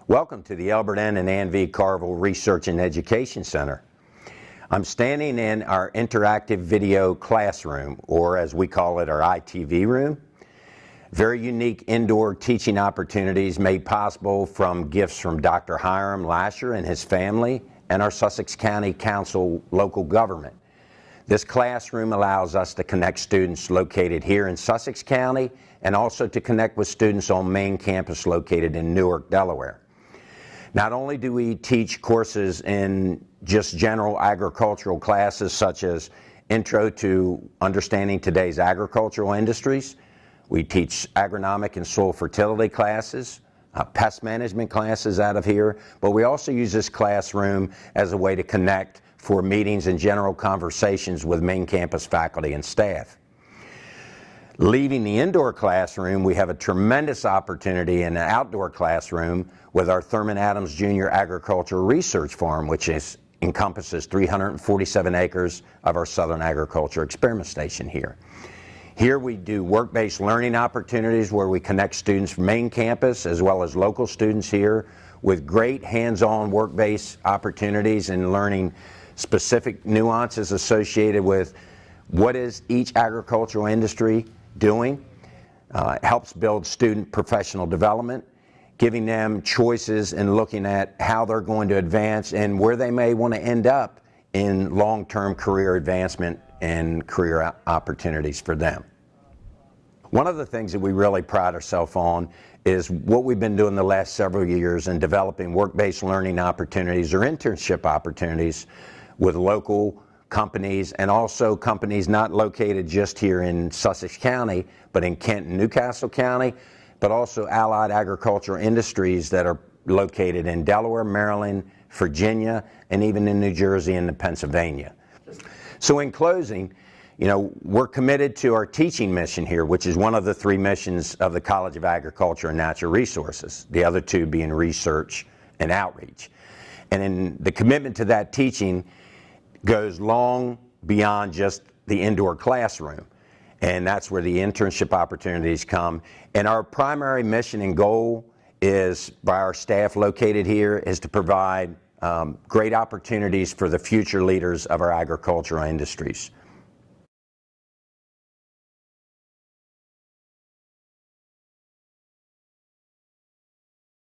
Welcome to the Albert N. and Ann V. Carvel Research and Education Center. I'm standing in our interactive video classroom, or as we call it, our ITV room. Very unique indoor teaching opportunities made possible from gifts from Dr. Hiram Lasher and his family and our Sussex County Council local government. This classroom allows us to connect students located here in Sussex County and also to connect with students on main campus located in Newark, Delaware. Not only do we teach courses in just general agricultural classes such as Intro to Understanding Today's Agricultural Industries, we teach agronomic and soil fertility classes, pest management classes out of here, but we also use this classroom as a way to connect for meetings and general conversations with main campus faculty and staff. Leaving the indoor classroom, we have a tremendous opportunity in an outdoor classroom with our Thurman Adams Jr. Agricultural Research Farm, which encompasses 347 acres of our Southern Agriculture Experiment Station here. Here we do work-based learning opportunities where we connect students from main campus as well as local students here with great hands-on work-based opportunities and learning specific nuances associated with what is each agricultural industry doing. Helps build student professional development, giving them choices and looking at how they're going to advance and where they may want to end up in long-term career advancement and career opportunities for them. One of the things that we really pride ourselves on is what we've been doing the last several years in developing work-based learning opportunities or internship opportunities with local companies and also companies not located just here in Sussex County, but in Kent and Newcastle County, but also allied agricultural industries that are located in Delaware, Maryland, Virginia, and even in New Jersey and Pennsylvania. So in closing, we're committed to our teaching mission here, which is one of the three missions of the College of Agriculture and Natural Resources, the other two being research and outreach. And in the commitment to that teaching goes long beyond just the indoor classroom. And that's where the internship opportunities come. And our primary mission and goal is, by our staff located here, is to provide great opportunities for the future leaders of our agricultural industries.